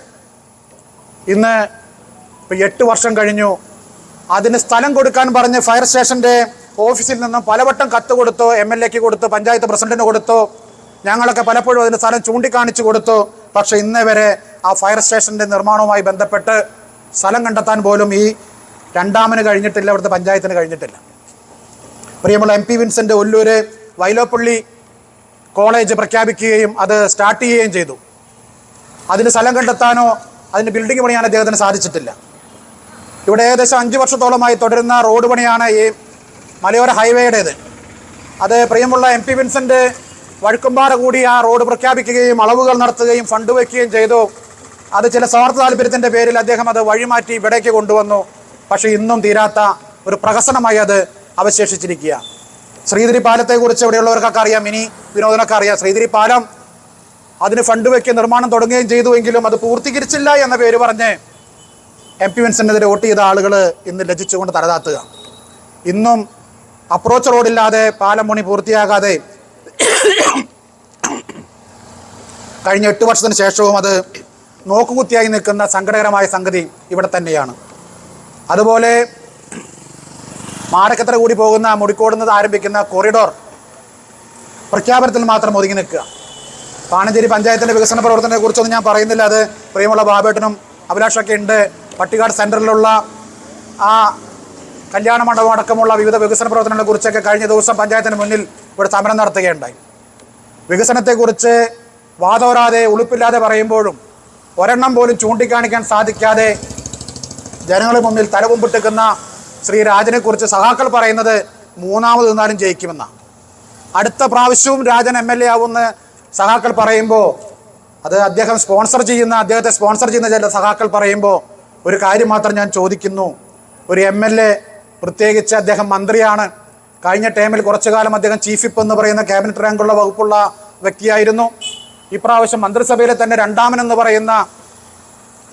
Speaker 3: ഇന്ന് ഇപ്പോൾ 8 വർഷം കഴിഞ്ഞു. അതിന് സ്ഥലം കൊടുക്കാൻ പറഞ്ഞ് ഫയർ സ്റ്റേഷൻ്റെ ഓഫീസിൽ നിന്നും പലവട്ടം കത്ത് കൊടുത്തു, MLA-ക്ക് കൊടുത്തു, പഞ്ചായത്ത് പ്രസിഡന്റിന് കൊടുത്തു. ഞങ്ങളൊക്കെ പലപ്പോഴും അതിന് സ്ഥലം ചൂണ്ടിക്കാണിച്ചു കൊടുത്തു. പക്ഷേ ഇന്നേ വരെ ആ ഫയർ സ്റ്റേഷൻ്റെ നിർമ്മാണവുമായി ബന്ധപ്പെട്ട് സ്ഥലം കണ്ടെത്താൻ പോലും ഈ രണ്ടാമന് കഴിഞ്ഞിട്ടില്ല, ഇവിടുത്തെ പഞ്ചായത്തിന് കഴിഞ്ഞിട്ടില്ല. പ്രിയമുള്ള MP Vincent Ollur Vyloppilli college പ്രഖ്യാപിക്കുകയും അത് സ്റ്റാർട്ട് ചെയ്യുകയും ചെയ്തു. അതിന് സ്ഥലം കണ്ടെത്താനോ അതിന് ബിൽഡിംഗ് പണിയാൻ അദ്ദേഹത്തിന് സാധിച്ചിട്ടില്ല. ഇവിടെ ഏകദേശം 5 വർഷത്തോളമായി തുടരുന്ന റോഡ് പണിയാണ് ഈ മലയോര ഹൈവേയുടേത്. അത് പ്രിയമുള്ള MP വിൻസെൻ്റ് വഴുക്കുംപാറ കൂടി ആ റോഡ് പ്രഖ്യാപിക്കുകയും അളവുകൾ നടത്തുകയും ഫണ്ട് വയ്ക്കുകയും ചെയ്തു. അത് ചില സ്വാർത്ഥ താല്പര്യത്തിൻ്റെ പേരിൽ അദ്ദേഹം അത് വഴിമാറ്റി ഇവിടേക്ക് കൊണ്ടുവന്നു. പക്ഷേ ഇന്നും തീരാത്ത ഒരു പ്രഹസനമായി അത് അവശേഷിച്ചിരിക്കുക. ശ്രീധരി പാലത്തെക്കുറിച്ച് ഇവിടെയുള്ളവർക്കൊക്കെ അറിയാം, മിനി വിനോദനൊക്കെ അറിയാം. ശ്രീധരി പാലം അതിന് ഫണ്ട് വയ്ക്കുക നിർമ്മാണം തുടങ്ങുകയും ചെയ്തുവെങ്കിലും അത് പൂർത്തീകരിച്ചില്ല എന്ന പേര് പറഞ്ഞ് MP വിൻസെൻ്റിനെതിരെ വോട്ട് ചെയ്ത ആളുകൾ ഇന്ന് ലജ്ജിച്ചുകൊണ്ട് തലതാത്തുക. ഇന്നും അപ്രോച്ച് റോഡില്ലാതെ പാലം പണി പൂർത്തിയാകാതെ കഴിഞ്ഞ 8 വർഷത്തിന് ശേഷവും അത് നോക്കുകുത്തിയായി നിൽക്കുന്ന സങ്കടകരമായ സംഗതി ഇവിടെ തന്നെയാണ്. അതുപോലെ മാടക്കത്ര കൂടി പോകുന്ന മുടിക്കോടുന്നത് ആരംഭിക്കുന്ന കോറിഡോർ പ്രഖ്യാപനത്തിൽ മാത്രം ഒതുങ്ങി നിൽക്കുക. പാണഞ്ചേരി പഞ്ചായത്തിൻ്റെ വികസന പ്രവർത്തനത്തെ കുറിച്ചൊന്നും ഞാൻ പറയുന്നില്ല. അത് പ്രിയമുള്ള ബാബേട്ടനും അഭിലാഷൊക്കെ ഉണ്ട്. പട്ടിക്കാട് സെൻറ്ററിലുള്ള ആ കല്യാണ മണ്ഡപം അടക്കമുള്ള വിവിധ വികസന പ്രവർത്തനങ്ങളെ കുറിച്ചൊക്കെ കഴിഞ്ഞ ദിവസം പഞ്ചായത്തിന് മുന്നിൽ ഇവിടെ സമരം നടത്തുകയുണ്ടായി. വികസനത്തെക്കുറിച്ച് വാതോരാതെ ഉളുപ്പില്ലാതെ പറയുമ്പോഴും ഒരെണ്ണം പോലും ചൂണ്ടിക്കാണിക്കാൻ സാധിക്കാതെ ജനങ്ങളുടെ മുന്നിൽ തലകുമ്പിട്ടിക്കുന്ന ശ്രീ രാജനെക്കുറിച്ച് സഖാക്കൾ പറയുന്നത് 3ാമത് നിന്നാലും ജയിക്കുമെന്നാണ്. അടുത്ത പ്രാവശ്യവും രാജൻ MLA ആവുമെന്ന് സഖാക്കൾ പറയുമ്പോൾ അത് അദ്ദേഹത്തെ സ്പോൺസർ ചെയ്യുന്ന ചില സഖാക്കൾ പറയുമ്പോൾ ഒരു കാര്യം മാത്രം ഞാൻ ചോദിക്കുന്നു. ഒരു MLA, പ്രത്യേകിച്ച് അദ്ദേഹം മന്ത്രിയാണ്. കഴിഞ്ഞ ടൈമിൽ കുറച്ചു കാലം അദ്ദേഹം ചീഫ് വിപ്പ് എന്ന് പറയുന്ന ക്യാബിനറ്റ് റാങ്കുള്ള വകുപ്പുള്ള വ്യക്തിയായിരുന്നു. ഇപ്രാവശ്യം മന്ത്രിസഭയിലെ തന്നെ രണ്ടാമനെന്ന് പറയുന്ന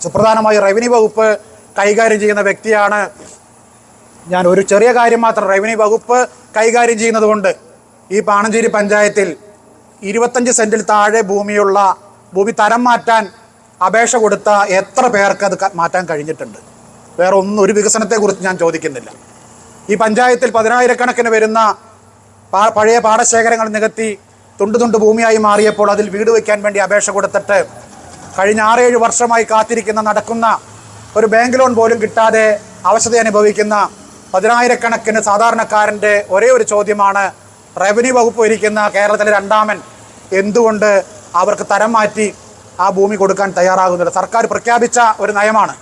Speaker 3: സുപ്രധാനമായ റവന്യൂ വകുപ്പ് കൈകാര്യം ചെയ്യുന്ന വ്യക്തിയാണ്. ഞാൻ ഒരു ചെറിയ കാര്യം മാത്രം, റവന്യൂ വകുപ്പ് കൈകാര്യം ചെയ്യുന്നത് കൊണ്ട് ഈ പാണഞ്ചേരി പഞ്ചായത്തിൽ 25 സെൻറ്റിൽ താഴെ ഭൂമി തരം മാറ്റാൻ അപേക്ഷ കൊടുത്ത എത്ര പേർക്ക് അത് മാറ്റാൻ കഴിഞ്ഞിട്ടുണ്ട്? വേറെ ഒരു വികസനത്തെക്കുറിച്ച് ഞാൻ ചോദിക്കുന്നില്ല. ഈ പഞ്ചായത്തിൽ 10,000-കണക്കിന് വരുന്ന പഴയ പാടശേഖരങ്ങൾ നികത്തി തുണ്ട് ഭൂമിയായി മാറിയപ്പോൾ അതിൽ വീട് വയ്ക്കാൻ വേണ്ടി അപേക്ഷ കൊടുത്തിട്ട് കഴിഞ്ഞ 6-7 വർഷമായി നടക്കുന്ന ഒരു ബാങ്ക് ലോൺ പോലും കിട്ടാതെ അവശത അനുഭവിക്കുന്ന 10,000-കണക്കിന് സാധാരണക്കാരൻ്റെ ഒരേ ഒരു ചോദ്യമാണ്, റവന്യൂ വകുപ്പ് ഭരിക്കുന്ന കേരളത്തിലെ രണ്ടാമൻ എന്തുകൊണ്ട് അവർക്ക് തരം മാറ്റി ആ ഭൂമി കൊടുക്കാൻ തയ്യാറാകുന്നില്ല? സർക്കാർ പ്രഖ്യാപിച്ച ഒരു നയമാണ്.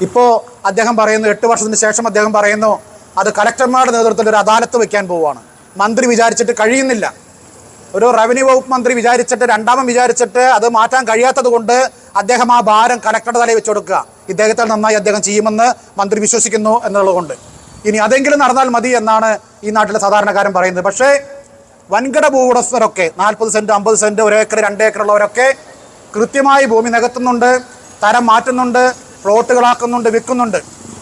Speaker 3: ഇപ്പോൾ അദ്ദേഹം പറയുന്നു, 8 വർഷത്തിന് ശേഷം അദ്ദേഹം പറയുന്നു അത് കലക്ടർമാരുടെ നേതൃത്വത്തിൽ ഒരു അദാലത്ത് വയ്ക്കാൻ പോവുകയാണ്. മന്ത്രി വിചാരിച്ചിട്ട് കഴിയുന്നില്ല. ഒരു റവന്യൂ വകുപ്പ് മന്ത്രി വിചാരിച്ചിട്ട് രണ്ടാമൻ വിചാരിച്ചിട്ട് അത് മാറ്റാൻ കഴിയാത്തത് കൊണ്ട് അദ്ദേഹം ആ ഭാരം കലക്ടറുടെ തലയിൽ വെച്ച് കൊടുക്കുക. ഇദ്ദേഹത്തെ നന്നായി അദ്ദേഹം ചെയ്യുമെന്ന് മന്ത്രി വിശ്വസിക്കുന്നു എന്നുള്ളതുകൊണ്ട് ഇനി അതെങ്കിലും നടന്നാൽ മതി എന്നാണ് ഈ നാട്ടിലെ സാധാരണക്കാരൻ പറയുന്നത്. പക്ഷേ വൻകിട ഭൂവുടമസ്ഥരൊക്കെ 40 സെന്റ് 50 സെന്റ് 1 ഏക്കർ 2 ഏക്കർ ഉള്ളവരൊക്കെ കൃത്യമായി ഭൂമി നികത്തുന്നുണ്ട്, തരം മാറ്റുന്നുണ്ട്, പ്ലോട്ടുകളാക്കുന്നുണ്ട്, വിൽക്കുന്നുണ്ട്.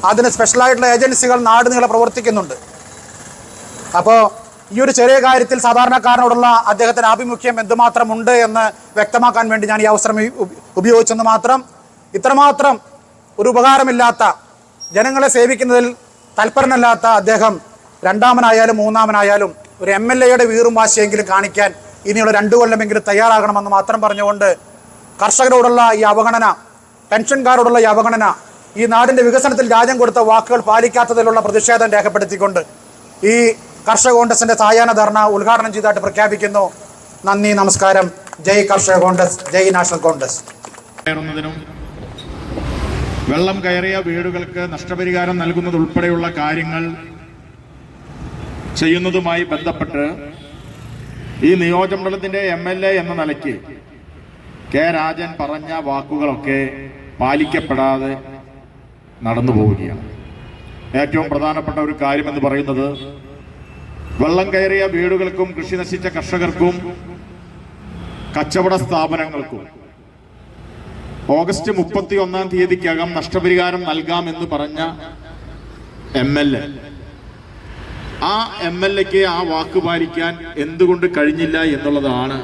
Speaker 3: അതിന് സ്പെഷ്യലായിട്ടുള്ള ഏജൻസികൾ നാട് നീളെ പ്രവർത്തിക്കുന്നുണ്ട്. അപ്പോൾ ഈ ഒരു ചെറിയ കാര്യത്തിൽ സാധാരണക്കാരനോടുള്ള അദ്ദേഹത്തിന് ആഭിമുഖ്യം എന്തുമാത്രമുണ്ട് എന്ന് വ്യക്തമാക്കാൻ വേണ്ടി ഞാൻ ഈ അവസരം ഉപയോഗിച്ചെന്ന് മാത്രം. ഇത്രമാത്രം ഒരു ഉപകാരമില്ലാത്ത, ജനങ്ങളെ സേവിക്കുന്നതിൽ തൽപരനല്ലാത്ത അദ്ദേഹം രണ്ടാമനായാലും മൂന്നാമനായാലും ഒരു MLAയുടെ വീറും വാശിയെങ്കിലും കാണിക്കാൻ ഇനിയുള്ള 2 കൊല്ലമെങ്കിലും തയ്യാറാകണമെന്ന് മാത്രം പറഞ്ഞുകൊണ്ട് കർഷകരോടുള്ള ഈ അവഗണന, പെൻഷൻകാരോടുള്ള ഈ അവഗണന, ഈ നാടിൻ്റെ വികസനത്തിൽ രാജ്യം കൊടുത്ത വാക്കുകൾ പാലിക്കാത്തതിലുള്ള പ്രതിഷേധം രേഖപ്പെടുത്തിക്കൊണ്ട് ഈ കർഷക കോൺഗ്രസിൻ്റെ സായാഹ്ന ധർണ ഉദ്ഘാടനം ചെയ്തതായിട്ട് പ്രഖ്യാപിക്കുന്നു. നന്ദി, നമസ്കാരം. ജയ് കർഷക കോൺഗ്രസ്, ജയ് നാഷണൽ കോൺഗ്രസ്.
Speaker 4: വെള്ളം കയറിയ വീടുകൾക്ക് നഷ്ടപരിഹാരം നൽകുന്നതുൾപ്പെടെയുള്ള കാര്യങ്ങൾ ചെയ്യുന്നതുമായി ബന്ധപ്പെട്ട് ഈ നിയോജകമണ്ഡലത്തിന്റെ MLA എന്ന നിലയ്ക്ക് കെ രാജൻ പറഞ്ഞ വാക്കുകളൊക്കെ പാലിക്കപ്പെടാതെ നടന്നു പോവുകയാണ്. ഏറ്റവും പ്രധാനപ്പെട്ട ഒരു കാര്യമെന്ന് പറയുന്നത് വെള്ളം കയറിയ വീടുകൾക്കും കൃഷി നശിച്ച കർഷകർക്കും കച്ചവട സ്ഥാപനങ്ങൾക്കും ഓഗസ്റ്റ് 31-ാം തീയതിക്കകം നഷ്ടപരിഹാരം നൽകാമെന്ന് പറഞ്ഞ MLA, ആ MLAക്ക് ആ വാക്ക് പാലിക്കാൻ എന്തുകൊണ്ട് കഴിഞ്ഞില്ല എന്നുള്ളതാണ്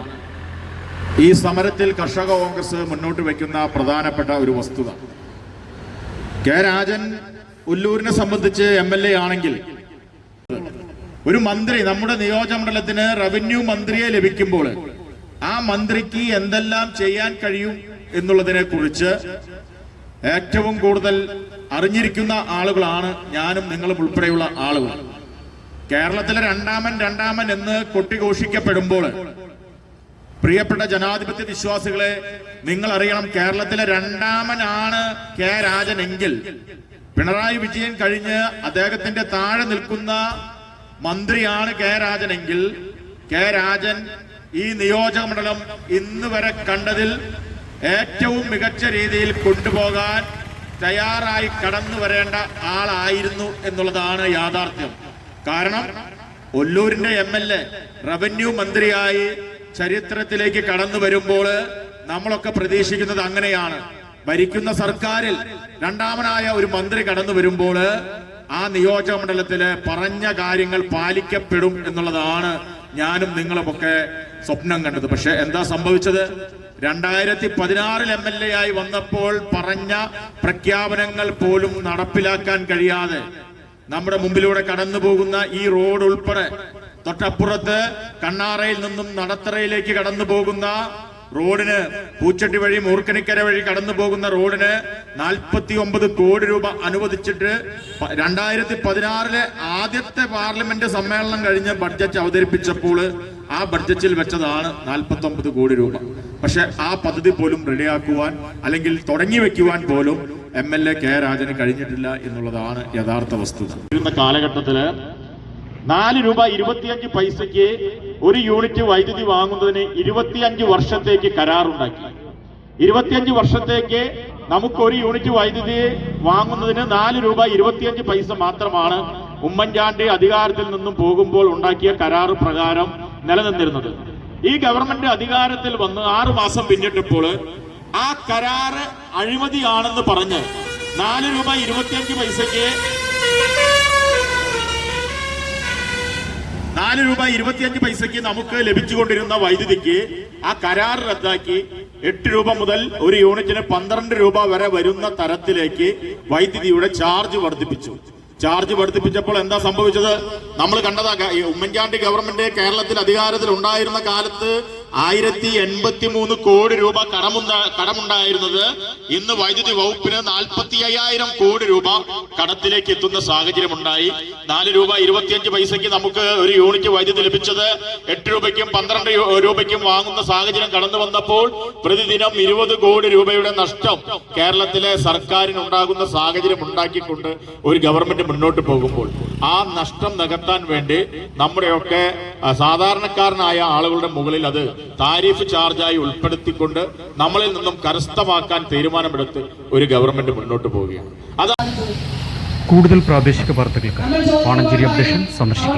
Speaker 4: ഈ സമരത്തിൽ കർഷക കോൺഗ്രസ് മുന്നോട്ട് വയ്ക്കുന്ന പ്രധാനപ്പെട്ട ഒരു വസ്തുത. കെ രാജൻ ഉല്ലൂരിനെ സംബന്ധിച്ച് MLA ആണെങ്കിൽ ഒരു മന്ത്രി നമ്മുടെ നിയോജകമണ്ഡലത്തിന് റവന്യൂ മന്ത്രിയെ ലഭിക്കുമ്പോൾ ആ മന്ത്രിക്ക് എന്തെല്ലാം ചെയ്യാൻ കഴിയും എന്നുള്ളതിനെ കുറിച്ച് ഏറ്റവും കൂടുതൽ അറിഞ്ഞിരിക്കുന്ന ആളുകളാണ് ഞാനും നിങ്ങളും ഉൾപ്പെടെയുള്ള ആളുകൾ. കേരളത്തിലെ രണ്ടാമൻ എന്ന് കൊട്ടിഘോഷിക്കപ്പെടുമ്പോൾ പ്രിയപ്പെട്ട ജനാധിപത്യ വിശ്വാസികളെ, നിങ്ങൾ അറിയണം, കേരളത്തിലെ രണ്ടാമനാണ് കെ രാജൻ എങ്കിൽ പിണറായി വിജയൻ കഴിഞ്ഞ് അദ്ദേഹത്തിന്റെ താഴെ നിൽക്കുന്ന മന്ത്രിയാണ് കെ രാജൻ എങ്കിൽ കെ രാജൻ ഈ നിയോജകമണ്ഡലം ഇന്ന് വരെ കണ്ടതിൽ ഏറ്റവും മികച്ച രീതിയിൽ കൊണ്ടുപോകാൻ തയ്യാറായി കടന്നു വരേണ്ട ആളായിരുന്നു എന്നുള്ളതാണ് യാഥാർത്ഥ്യം. കാരണം ഒല്ലൂരിന്റെ MLA റവന്യൂ മന്ത്രിയായി ചരിത്രത്തിലേക്ക് കടന്നു വരുമ്പോൾ നമ്മളൊക്കെ പ്രതീക്ഷിക്കുന്നത് അങ്ങനെയാണ്. ഭരിക്കുന്ന സർക്കാരിൽ രണ്ടാമനായ ഒരു മന്ത്രി കടന്നു വരുമ്പോൾ ആ നിയോജകമണ്ഡലത്തില് പറഞ്ഞ കാര്യങ്ങൾ പാലിക്കപ്പെടും എന്നുള്ളതാണ് ഞാനും നിങ്ങളുമൊക്കെ സ്വപ്നം കണ്ടത്. പക്ഷെ എന്താ സംഭവിച്ചത്? 2016 MLA ആയി വന്നപ്പോൾ പറഞ്ഞ പ്രഖ്യാപനങ്ങൾ പോലും നടപ്പിലാക്കാൻ കഴിയാതെ നമ്മുടെ മുമ്പിലൂടെ കടന്നു പോകുന്ന ഈ റോഡ് ഉൾപ്പെടെ തൊട്ടപ്പുറത്ത് കണ്ണാറയിൽ നിന്നും നടത്തറയിലേക്ക് കടന്നു പോകുന്ന റോഡിന്, പൂച്ചട്ടി വഴി മൂർക്കനിക്കര വഴി കടന്നു പോകുന്ന റോഡിന് 49 കോടി രൂപ അനുവദിച്ചിട്ട് 2016 ആദ്യത്തെ പാർലമെന്റ് സമ്മേളനം കഴിഞ്ഞ് ബഡ്ജറ്റ് അവതരിപ്പിച്ചപ്പോൾ ആ ബഡ്ജറ്റിൽ വെച്ചതാണ് 49 കോടി രൂപ. പക്ഷെ ആ പദ്ധതി പോലും റെഡിയാക്കുവാൻ അല്ലെങ്കിൽ തുടങ്ങി വെക്കുവാൻ പോലും MLA കെ രാജന് കഴിഞ്ഞിട്ടില്ല എന്നുള്ളതാണ് യഥാർത്ഥ വസ്തുത. ഇന്ന കാലഘട്ടത്തില് 4 രൂപ 25 പൈസയ്ക്ക് ഒരു യൂണിറ്റ് വൈദ്യുതി വാങ്ങുന്നതിന് 25 വർഷത്തേക്ക് കരാറുണ്ടാക്കി. 25 വർഷത്തേക്ക് നമുക്ക് ഒരു യൂണിറ്റ് വൈദ്യുതി വാങ്ങുന്നതിന് 4 രൂപ 25 പൈസ മാത്രമാണ് ഉമ്മൻചാണ്ടി അധികാരത്തിൽ നിന്നും പോകുമ്പോൾ ഉണ്ടാക്കിയ കരാറ് പ്രകാരം നിലനിന്നിരുന്നത്. ഈ ഗവൺമെന്റ് അധികാരത്തിൽ വന്ന് 6 മാസം പിന്നിട്ടപ്പോൾ ആ കരാറ് അഴിമതിയാണെന്ന് പറഞ്ഞ് 4 രൂപ 25 പൈസയ്ക്ക് 4 രൂപ 25 പൈസയ്ക്ക് നമുക്ക് ലഭിച്ചുകൊണ്ടിരുന്ന വൈദ്യുതിക്ക് ആ കരാർ റദ്ദാക്കി 8 രൂപ മുതൽ ഒരു യൂണിറ്റിന് 12 രൂപ വരെ വരുന്ന തരത്തിലേക്ക് വൈദ്യുതിയുടെ ചാർജ് വർദ്ധിപ്പിച്ചു. ചാർജ് വർദ്ധിപ്പിച്ചപ്പോൾ എന്താ സംഭവിച്ചത്? നമ്മൾ കണ്ടതാ. ഉമ്മൻചാണ്ടി ഗവൺമെന്റ് കേരളത്തിൽ അധികാരത്തിൽ ഉണ്ടായിരുന്ന കാലത്ത് 1083 കോടി രൂപ കടമുണ്ടായിരുന്നത് ഇന്ന് വൈദ്യുതി വകുപ്പിന് 45,000 കോടി രൂപ കടത്തിലേക്ക് എത്തുന്ന സാഹചര്യമുണ്ടായി. 4 രൂപ 25 പൈസയ്ക്ക് നമുക്ക് ഒരു യൂണിറ്റ് വൈദ്യുതി ലഭിച്ചത് 8 രൂപയ്ക്കും 12 രൂപയ്ക്കും വാങ്ങുന്ന സാഹചര്യം കടന്നു വന്നപ്പോൾ പ്രതിദിനം 20 കോടി രൂപയുടെ നഷ്ടം കേരളത്തിലെ സർക്കാരിന് ഉണ്ടാകുന്ന സാഹചര്യം ഉണ്ടാക്കിക്കൊണ്ട് ഒരു ഗവൺമെന്റ് മുന്നോട്ട് പോകുമ്പോൾ ആ നഷ്ടം നികത്താൻ വേണ്ടി നമ്മുടെയൊക്കെ സാധാരണക്കാരനായ ആളുകളുടെ മുകളിൽ അത് താരിഫ് ചാർജായി ഉൾപ്പെടുത്തിക്കൊണ്ട് നമ്മളിൽ നിന്നും കരസ്ഥമാക്കാൻ തീരുമാനമെടുത്ത് ഒരു ഗവൺമെന്റ് മുന്നോട്ട് പോവുകയാണ്.
Speaker 1: കൂടുതൽ പ്രാദേശിക വാർത്തകൾക്ക് പാണഞ്ചേരി അപ്ഡേഷൻ സന്ദർശിക്കുക.